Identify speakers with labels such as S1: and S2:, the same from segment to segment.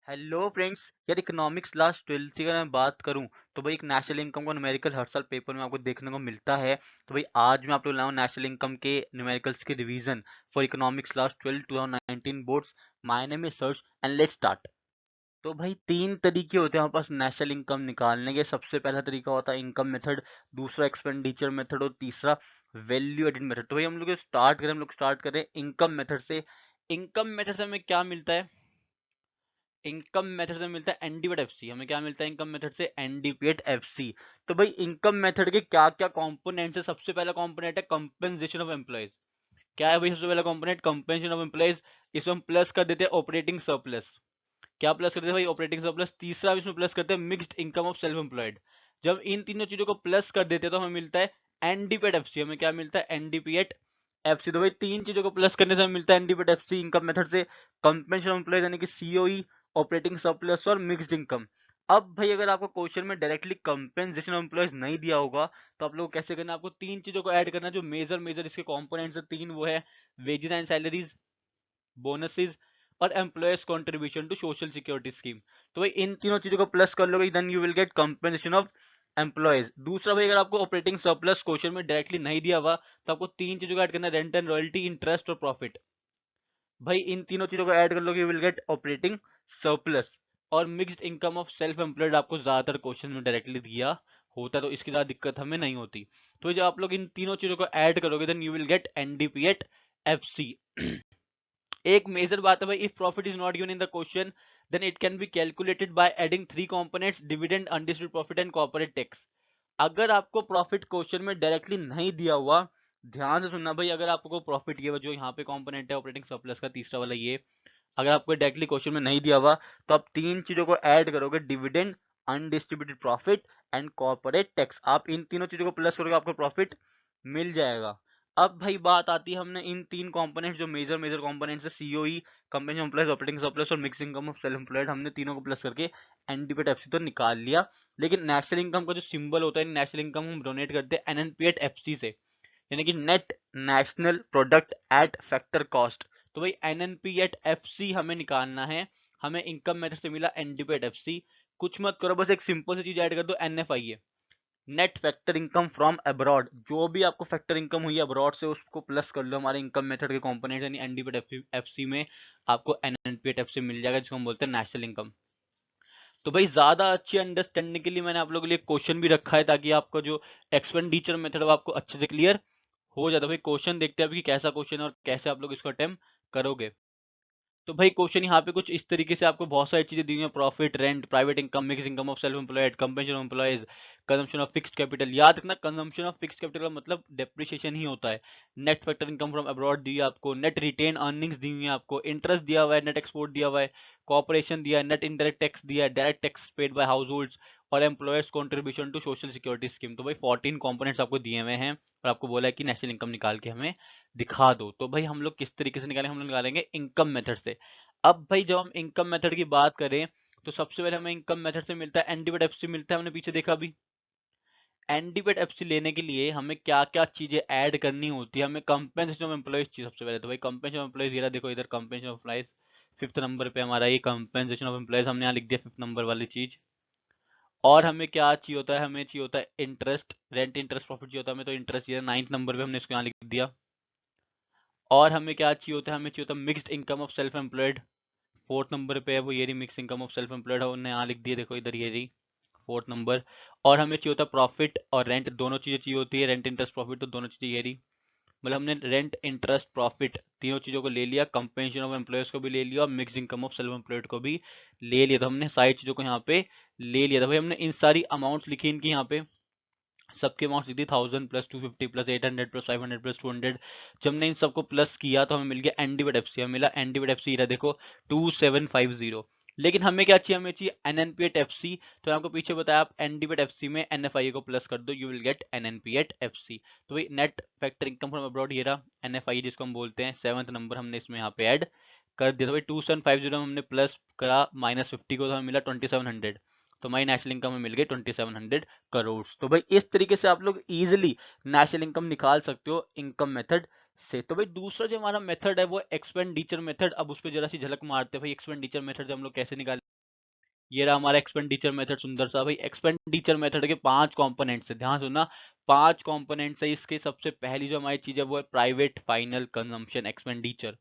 S1: Hello friends. यार economics last 12th की अगर मैं बात करूं तो भाई एक नेशनल इनकम का न्यूमेरिकल हर साल पेपर में आपको देखने को मिलता है। तो भाई आज मैं आप लोग लाऊं नेशनल इनकम के न्यूमेरिकल्स के revision for economics last 12 2019 boards. My name is search and let's start. तो भाई तीन तरीके होते हैं हमारे पास नेशनल इनकम निकालने के। सबसे पहला तरीका होता है इनकम मेथड, दूसरा एक्सपेंडिचर मेथड और तीसरा वैल्यू एडेड मेथड। तो भाई हम लोग स्टार्ट करें इनकम मेथड से। इनकम मेथड से हमें क्या मिलता है? इनकम मेथड से मिलता है एनडीपेट एफसी। हमें क्या मिलता है इनकम मेथड से? एनडीपेट एफसी। तो भाई इनकम मेथड के क्या क्या कंपोनेंट्स है? सबसे पहला कंपोनेंट है कंपेंसेशन ऑफ एम्प्लॉयज। क्या है भाई सबसे पहला कंपोनेंट? Compensation of employees. इसमें हम प्लस कर देते हैं ऑपरेटिंग सरप्लस। क्या प्लस करते हैं भाई? Operating surplus. तीसरा इसमें प्लस करते हैं mixed income of self employed. जब इन तीनों चीजों को प्लस कर देते हैं तो हमें मिलता है एनडीपेट एफसी। हमें क्या मिलता है? एनडीपीएट एफसी। तो भाई तीन चीजों को प्लस करने से हमें मिलता है एनडीपेट एफसी इनकम मेथड से। कंपेंसेशन ऑफ एम्प्लॉयज यानी कि सीओई, ऑपरेटिंग सरप्लस और मिक्स्ड इनकम। अब भाई अगर आपको क्वेश्चन में डायरेक्टली कंपेंसेशन ऑफ एम्प्लॉयज नहीं दिया होगा तो आप लोग कैसे करना है? आपको तीन चीजों को ऐड करना है जो मेजर मेजर इसके कंपोनेंट्स है तीन। वो है वेजेस एंड सैलरीज, बोनसेस और employers contribution to social security scheme. तो भाई इन तीनों चीजों को प्लस कर लोगे then you will get compensation of employees. दूसरा भाई अगर आपको ऑपरेटिंग सरप्लस क्वेश्चन में डायरेक्टली नहीं दिया हुआ तो आपको तीन चीजों को ऐड करना है, रेंट एंड रॉयल्टी, इंटरेस्ट और प्रॉफिट। भाई इन तीनों चीजों को ऐड कर लोगे you will get operating surplus. और mixed income of self employed आपको ज्यादातर क्वेश्चन में डायरेक्टली दिया होता है तो इसकी ज्यादा दिक्कत हमें नहीं होती। तो जब आप लोग इन तीनों चीजों को ऐड करोगे then you will get NDP at FC. एक मेजर बात है भाई, if profit is not given in the question then it can be calculated by adding three components, dividend, undistributed profit and corporate tax. अगर आपको profit question में directly नहीं दिया हुआ, ध्यान से सुनना भाई, अगर आपको प्रॉफिट ये जो यहाँ पे कंपोनेंट है ऑपरेटिंग सरप्लस का तीसरा वाला ये, अगर आपको डायरेक्टली क्वेश्चन में नहीं दिया हुआ तो आप तीन चीजों को ऐड करोगे, dividend, undistributed profit and corporate tax. आप इन तीनों चीजों को प्लस करोगे आपको प्रॉफिट मिल जाएगा। अब भाई बात आती है, हमने इन तीन कंपोनेंट्स जो मेजर मेजर कंपोनेंट्स है COE, company employees, operating surplus और mix income of self employed, हमने तीनों को प्लस करके एनडीपेट एफसी तो निकाल लिया। लेकिन नेशनल इनकम का जो सिंबल होता है, नेशनल इनकम हम डोनेट करते हैं एनएनपीएट एफसी से, यानी कि net national product at factor cost. तो भाई एनएनपी एट एफसी हमें निकालना है। हमें इनकम मेथड से मिला एनडीपी एट एफसी। कुछ मत करो, बस एक सिंपल सी चीज ऐड कर दो, NFIA, net factor income from abroad. जो भी आपको फैक्टर इनकम हुई है अब्रॉड से उसको प्लस कर लो हमारे इनकम मेथड के कंपोनेंट यानी एनडीपी एफसी में। आपको एनएनपी एट एफसी मिल जाएगा जिसको हम बोलते हैं नेशनल इनकम। तो भाई ज्यादा अच्छी अंडरस्टैंडिंग के लिए मैंने आप लोगों के लिए क्वेश्चन भी रखा है ताकि आपका जो एक्सपेंडिचर मेथड है वो आपको अच्छे से क्लियर हो जाता है। भाई क्वेश्चन देखते हैं अभी कैसा क्वेश्चन है और कैसे आप लोग इसको अटेम्प्ट करोगे। तो भाई क्वेश्चन यहाँ पे कुछ इस तरीके से आपको बहुत सारी चीजें दी हुई हैं, profit, rent, private income, mix income of self employed, compensation of employees, consumption of fixed capital. याद रखना कंजम्पशन ऑफ फिक्स्ड कैपिटल का मतलब डेप्रिसिएशन ही होता है। Net factor income from abroad दी है आपको, नेट रिटेन अर्निंग्स दी हुई है आपको, इंटरेस्ट दिया हुआ है, नेट एक्सपोर्ट दिया हुआ है, कॉर्पोरेशन दिया है, नेट इनडायरेक्ट टैक्स दिया है, direct tax paid by households और employers contribution to social security scheme. तो भाई 14 कंपोनेंट्स आपको दिए हुए हैं और आपको बोला है कि नेशनल इनकम निकाल के हमें दिखा दो। तो भाई हम लोग किस तरीके से निकालेंगे? हम लोग निकालेंगे इनकम मेथड से। अब भाई जब हम इनकम मेथड की बात करें तो सबसे पहले हमें इनकम मेथड से मिलता है एनडीपेट एफसी मिलता है, हमने पीछे देखा अभी। एनडीपेट एफसी लेने के लिए हमें क्या क्या चीजें ऐड करनी होती है? हमें कंपेंसेशन ऑफ एम्प्लॉइज चाहिए सबसे पहले। तो भाई कंपेंसेशन ऑफ एम्प्लॉइज, ये देखो इधर compensation of employees fifth number पे हमारा ये कंपेंसेशन ऑफ एम्प्लॉइज हमने यहाँ लिख दिया फिफ्थ नंबर वाली चीज। और हमें क्या चाहिए होता है? हमें चाहिए होता है इंटरेस्ट, रेंट, इंटरेस्ट, प्रॉफिट चाहिए होता है हमें। तो इंटरेस्ट ये नाइन्थ नंबर पे हमने इसको यहाँ लिख दिया। और हमें क्या चाहिए होता है? हमें चाहिए होता है mixed income of self employed, fourth number पे है वो, ये रही mix income of self employed है, उन्हें यहाँ लिख दिए देखो इधर, ये रही फोर्थ नंबर। और हमें चाहिए होता है प्रॉफिट और रेंट, दोनों चीजें चाहिए होती है, रेंट, इंटरेस्ट, प्रॉफिट, तो दोनों चीजें ये रही। मतलब हमने रेंट, इंटरेस्ट, प्रॉफिट तीनों चीजों को ले लिया, कंपेंसेशन ऑफ एम्प्लॉयर्स को भी ले लिया और mix income of self employed को भी ले लिया। तो हमने सारी चीजों को यहाँ पे ले लिया था भाई। हमने इन सारी अमाउंट्स लिखी इनकी यहाँ पे, सबके अमाउंट लिख दी, 1000 प्लस 250 प्लस 800 प्लस 500 प्लस 200। जब हमने इन सबको प्लस किया तो हमें मिल गया एनडीवेट एफसी। हमें मिला एनडीवेट एफसी, देखो 2750। लेकिन हमें क्या चाहिए? हमें चाहिए एनएनपीएट एफसी। तो मैं आपको पीछे बताया, आप एनडीवेट एफसी में एनएफआई को प्लस कर दो, यू विल गेट एनएनपीएट एफसी। तो भाई net factor income from abroad ये रहा एनएफआई जिसको हम बोलते हैं, सेवंथ नंबर हमने इसमें यहाँ पे ऐड कर दिया। तो भाई 2750 हमने प्लस करा -50 को तो हमें मिला 2700। तो हमारी नेशनल इनकम में मिल गई 2700 करोड़। तो भाई इस तरीके से आप लोग इजीली नेशनल इनकम निकाल सकते हो इनकम मेथड से। तो भाई दूसरा जो हमारा मेथड है वो एक्सपेंडिचर मेथड। अब उस पर जरा सी झलक मारते हैं भाई, एक्सपेंडिचर मेथड से हम लोग कैसे निकाल ये रहा हमारा एक्सपेंडिचर मेथड सुंदर सा। भाई एक्सपेंडिचर मेथड के 5 कंपोनेंट्स है, ध्यान सुनना, 5 कंपोनेंट्स है इसके। सबसे पहली जो हमारी चीज है वो है प्राइवेट फाइनल कंजम्पशन एक्सपेंडिचर।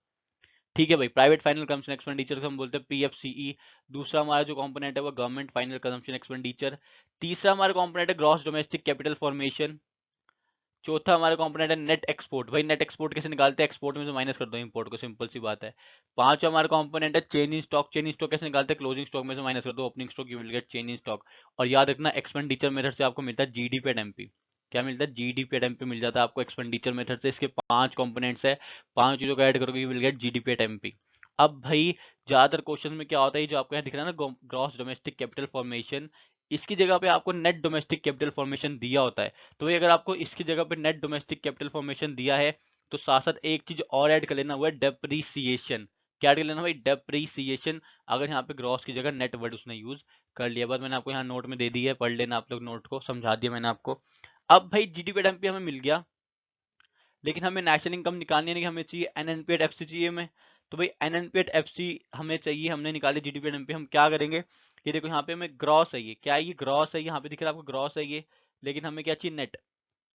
S1: ठीक है भाई, प्राइवेट फाइनल कंजम्पशन एक्सपेंडिचर को हम बोलते हैं पीएफसीई। दूसरा हमारा जो कंपोनेंट है वो गवर्नमेंट फाइनल कंजम्पशन एक्सपेंडिचर। तीसरा हमारा कंपोनेंट है ग्रॉस डोमेस्टिक कैपिटल फॉर्मेशन। चौथा हमारा कंपोनेंट है नेट एक्सपोर्ट। भाई नेट एक्सपोर्ट कैसे निकालते हैं, एक्सपोर्ट में से माइनस कर दो इंपोर्ट को, सिंपल सी बात है। पांचवा हमारा कंपोनेंट है change in stock. Change in stock कैसे निकालते हैं, क्लोजिंग स्टॉक में से माइनस कर दो opening stock, you will get change in stock. और याद रखना एक्सपेंडिचर मेथड से आपको मिलता है जीडीपी एट एमपी। क्या मिलता है, जीडीपी एट एमपी मिल जाता है आपको एक्सपेंडिचर मेथड से। इसके 5 कंपोनेंट्स है, 5 चीजों को ऐड करोगे you will gate GDP at MP. अब भाई ज्यादातर क्वेश्चन में क्या होता है, जो आपको यहाँ दिख रहा है ना ग्रॉस डोमेस्टिक कैपिटल फॉर्मेशन, इसकी जगह पे आपको नेट डोमेस्टिक कैपिटल फॉर्मेशन दिया होता है। तो भाई अगर आपको इसकी जगह पे नेट डोमेस्टिक कैपिटल फॉर्मेशन दिया है तो साथ साथ एक चीज और ऐड कर लेना, वो है डेप्रीसिएशन। क्या ऐड कर लेना भाई, डेप्रीसिएशन। अगर यहाँ पे ग्रॉस की जगह नेट वर्ड उसने यूज कर लिया, बस मैंने आपको यहाँ नोट में दे दी है, पढ़ लेना आप लोग नोट को, समझा दिया मैंने आपको। अब भाई जीडीपी एमपी हमें मिल गया, लेकिन हमें नेशनल इनकम निकालनी है, नहीं हमें चाहिए एनएनपी एट एफसी चाहिए हमें। तो भाई एनएनपी एट एफसी हमें चाहिए, हमने निकाली जीडीपी एट एनपी। हम क्या करेंगे, ये देखो यहाँ पे हमें ग्रॉस है, ये क्या है, ये ग्रॉस है, यहाँ पे दिख रहा है आपको ग्रॉस है ये, लेकिन हमें क्या चाहिए, नेट।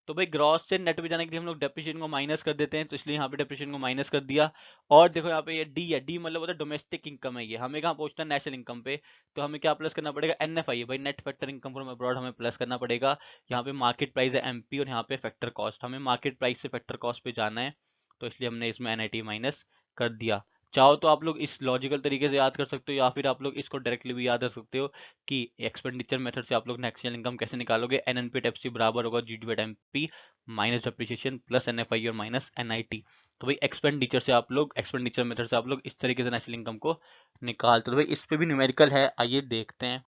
S1: तो भाई ग्रॉस से नेट में जाने के लिए हम लोग डेप्रिसिएशन को माइनस कर देते हैं, तो इसलिए यहाँ पे डेप्रिसिएशन को माइनस कर दिया। और देखो यहाँ पे ये डी है, डी मतलब होता है डोमेस्टिक इनकम है, ये हमें कहाँ पहुंचना है, नेशनल इनकम पे। तो हमें क्या प्लस करना पड़ेगा, एनएफआई भाई, net factor income from abroad, हमें प्लस करना पड़ेगा। यहाँ पे मार्केट प्राइस है एमपी और यहाँ पे फैक्टर कॉस्ट, हमें मार्केट प्राइस से फैक्टर कॉस्ट पे जाना है, तो इसलिए हमने इसमें एनआईटी माइनस कर दिया। चाहो तो आप लोग इस लॉजिकल तरीके से याद कर सकते हो, या फिर आप लोग इसको डायरेक्टली भी याद रख सकते हो कि एक्सपेंडिचर मेथड से आप लोग नेशनल इनकम कैसे निकालोगे। एनएनपी एफसी बराबर होगा GDP MP minus depreciation plus NFI और माइनस एनआईटी। तो भाई एक्सपेंडिचर से आप लोग, एक्सपेंडिचर मेथड से आप लोग इस तरीके से नेशनल इनकम को निकालते हो। तो भाई इस पे भी न्यूमेरिकल है, आइए देखते हैं।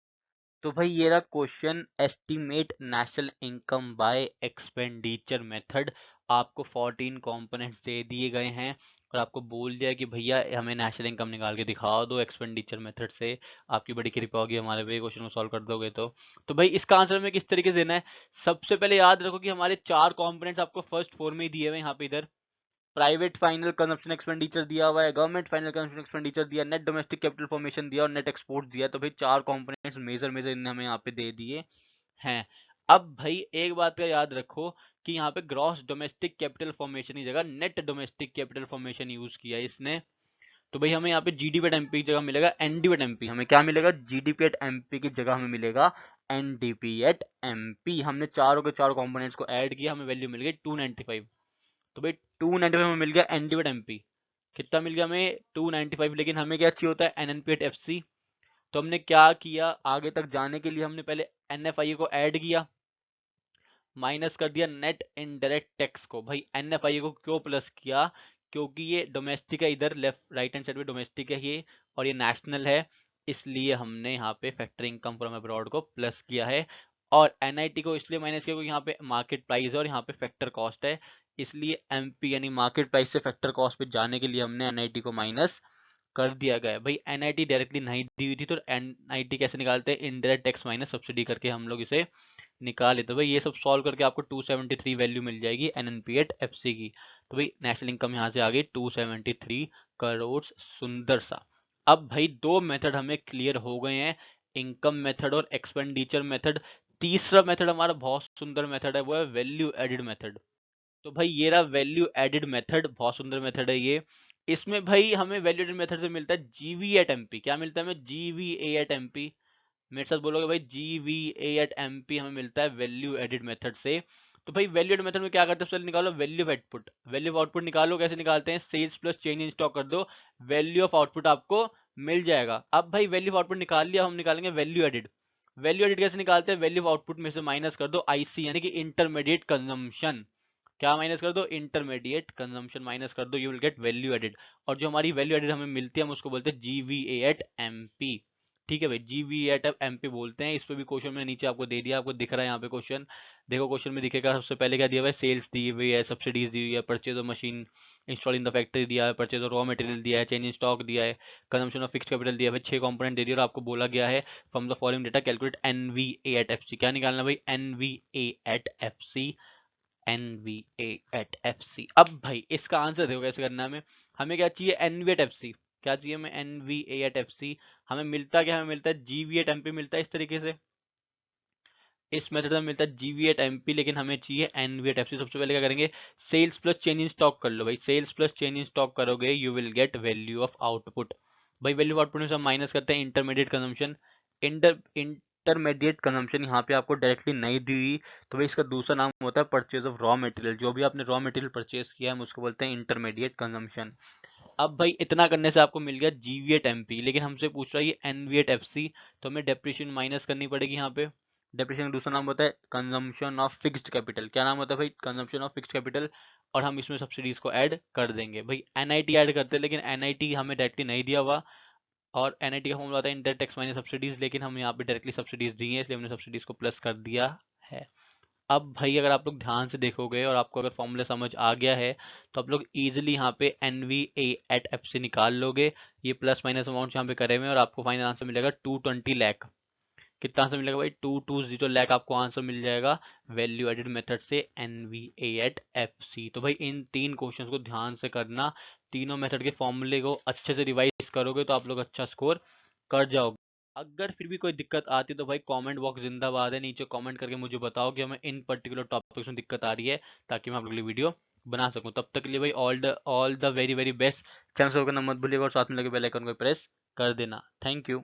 S1: तो भाई ये रहा question, estimate national income by expenditure method. आपको 14 कंपोनेंट्स दे दिए गए हैं और आपको बोल दिया कि भैया हमें नेशनल इनकम निकाल के दिखा दो एक्सपेंडिचर मेथड से। आपकी बड़ी कृपा होगी हमारे पे क्वेश्चन को सॉल्व कर दोगे तो भाई इसका आंसर हमें किस तरीके से देना है। सबसे पहले याद रखो कि हमारे 4 कंपोनेंट्स आपको फर्स्ट फोर में ही दिए हुए हैं, यहाँ पे इधर प्राइवेट फाइनल कंजम्पशन एक्सपेंडिचर दिया हुआ है, गवर्नमेंट फाइनल कंजम्पशन एक्सपेंडिचर दिया, नेट डोमेस्टिक कैपिटल फॉर्मेशन दिया और नेट एक्सपोर्ट दिया। तो भाई 4 कंपोनेंट्स मेजर मेजर इन्हें हमें यहाँ पे दे दिए हैं। अब भाई एक बात का याद रखो कि यहाँ पे ग्रॉस डोमेस्टिक कैपिटल फॉर्मेशन की जगह net domestic capital formation use किया है इसने। तो भाई हमें यहाँ पे जीडीपी एट एमपी की जगह मिलेगा एनडीपी एट एमपी। हमें क्या मिलेगा, जीडीपी एट एमपी की जगह हमें मिलेगा एनडीपी एट एमपी। हमने चारों के चारों कंपोनेंट्स को ऐड किया, हमें वैल्यू मिल गई 295। तो भाई 295 में मिल गया एनडीपी एमपी। कितना मिल गया हमें, 295। लेकिन हमें क्या चाहिए होता है, एनएनपी एट एफसी। तो हमने क्या किया, आगे तक जाने के लिए हमने पहले एनएफआई को ऐड किया, माइनस कर दिया नेट इनडायरेक्ट टैक्स को। भाई एनएफआई को क्यों प्लस किया, क्योंकि ये डोमेस्टिक है, इधर लेफ्ट राइट हैंड साइड पे डोमेस्टिक है ये, और ये नेशनल है, इसलिए हमने यहाँ पे फैक्टर इनकम फ्रॉम अब्रॉड को प्लस किया है। और एनआईटी को इसलिए माइनस किया क्योंकि यहाँ पे मार्केट प्राइस है और यहाँ पे फैक्टर कॉस्ट है, इसलिए एमपी यानी मार्केट प्राइस से फैक्टर कॉस्ट पे जाने के लिए हमने एनआईटी को माइनस कर दिया गया है। भाई एनआईटी डायरेक्टली नहीं दी हुई थी, तो एनआईटी कैसे निकालते हैं, इनडायरेक्ट टैक्स माइनस सब्सिडी करके हम लोग इसे निकाले। तो भाई ये सब सॉल्व करके आपको 273 वैल्यू मिल जाएगी एनएनपी एट एफसी की। तो भाई नेशनल इनकम यहाँ से आ गई 273 करोड़, सुंदर सा। अब भाई 2 मेथड हमें क्लियर हो गए हैं, इनकम मेथड और एक्सपेंडिचर मेथड। तीसरा मेथड हमारा बहुत सुंदर मेथड है, वो है वैल्यू एडिड मेथड। तो भाई ये रहा वैल्यू एडिड मेथड, बहुत सुंदर मेथड है ये। इसमें भाई हमें वैल्यू एडिड मेथड से मिलता है जीवी एट एमपी। क्या मिलता है हमें, जीवीए एट एमपी। मेरे साथ बोलोगे भाई, जीवीए एट एमपी हमें मिलता है वैल्यू एडिड मेथड से। तो भाई वैल्यू एडिड मेथड में क्या करते हैं, सबसे निकालो value of output. Value of output निकालो, कैसे निकालते हैं, sales plus change in stock कर दो, वैल्यू ऑफ आउटपुट आपको मिल जाएगा। अब भाई वैल्यू ऑफ आउटपुट निकाल लिया, हम निकालेंगे वैल्यू एडिड। वैल्यू एडिड कैसे निकालते हैं, वैल्यू ऑफ आउटपुट में से माइनस कर दो आईसी यानी कि इंटरमीडिएट कंजम्पशन। क्या माइनस कर दो, इंटरमीडिएट कंजम्पशन माइनस कर दो, you will get value added. और जो हमारी वैल्यू एडिड हमें मिलती है हम उसको बोलते हैं जीवीए एट एमपी। ठीक है भाई, जीवीए एट एमपी बोलते हैं। इस पे भी क्वेश्चन में नीचे आपको दे दिया, आपको दिख रहा है यहाँ पे क्वेश्चन। देखो क्वेश्चन में दिखेगा, सबसे पहले क्या दिया हुआ है, सेल्स दी हुई है, सब्सिडीज दी हुई है, purchase of machine install in the factory दिया है, परचेज ऑफ रॉ मटेरियल दिया है, चेंज इन स्टॉक दिया है, कंजम्पशन ऑफ फिक्स्ड कैपिटल दिया है। भाई 6 कंपोनेंट दे दिया और आपको बोला गया है from the following data calculate NVA at FC. क्या निकालना भाई, NVA at FC, NVA at FC. अब भाई इसका आंसर देखो कैसे करना है हमें। हमें क्या चाहिए, एनवीए एट एफसी। क्या चाहिए हमें, NV8FC। हमें मिलता क्या, हमें मिलता है GV8MP मिलता है इस तरीके से, इस मेथड में मिलता है GV8MP, लेकिन हमें चाहिए NV8FC। सबसे पहले क्या करेंगे, sales plus change in stock कर लो भाई, sales plus change in stock करोगे you will get value of output. भाई वैल्यू ऑफ आउटपुट में से हम माइनस करते हैं इंटरमीडिएट कंजम्पशन। इंटरमीडिएट कंजम्पशन यहाँ पे आपको डायरेक्टली नहीं दी हुई, तो भाई इसका दूसरा नाम होता है परचेज ऑफ रॉ मटेरियल। जो भी आपने रॉ मटेरियल परचेज किया है हम उसको बोलते हैं इंटरमीडिएट कंजम्पशन। अब भाई इतना करने से आपको मिल गया GV8MP, लेकिन हमसे पूछ रहा है ये NV8FC, तो हमें डेप्रिसिएशन माइनस करनी पड़ेगी यहाँ पे। डेप्रिसिएशन का दूसरा नाम होता है कंजम्पशन ऑफ फिक्स्ड कैपिटल। क्या नाम होता है भाई, कंजम्पशन ऑफ फिक्स्ड कैपिटल। और हम इसमें सब्सिडीज को ऐड कर देंगे भाई, NIT ऐड करते हैं, लेकिन NIT हमें डायरेक्टली नहीं दिया हुआ, और NIT का फॉर्मूला आता है इंटर टैक्स माइनस सब्सिडीज, लेकिन हम यहाँ पे डायरेक्टली सब्सिडीज दी है, इसलिए हमने सब्सिडीज को प्लस कर दिया है। अब भाई अगर आप लोग ध्यान से देखोगे और आपको अगर फॉर्मूला समझ आ गया है, तो आप लोग इजीली यहाँ पे NV8F से निकाल लोगे। ये प्लस माइनस अमाउंट यहाँ पे करे हुए हैं, और आपको फाइनल आंसर मिलेगा 220 लाख। कितना आंसर मिलेगा भाई, 220 लाख आपको आंसर मिल जाएगा वैल्यू एडेड मेथड से NV8FC। तो भाई इन तीन क्वेश्चंस को ध्यान से करना, तीनों मेथड के फॉर्मूले को अच्छे से रिवाइज करोगे तो आप लोग अच्छा स्कोर कर जाओगे। अगर फिर भी कोई दिक्कत आती है तो भाई कमेंट बॉक्स जिंदाबाद है, नीचे कमेंट करके मुझे बताओ कि हमें इन पर्टिकुलर टॉपिक्स में दिक्कत आ रही है, ताकि मैं आप लोग के लिए वीडियो बना सकूं। तब तक के लिए भाई all the very very best. Channel को करना मत भूलिएगा, और साथ में लगे बेल आइकन को प्रेस कर देना। Thank you.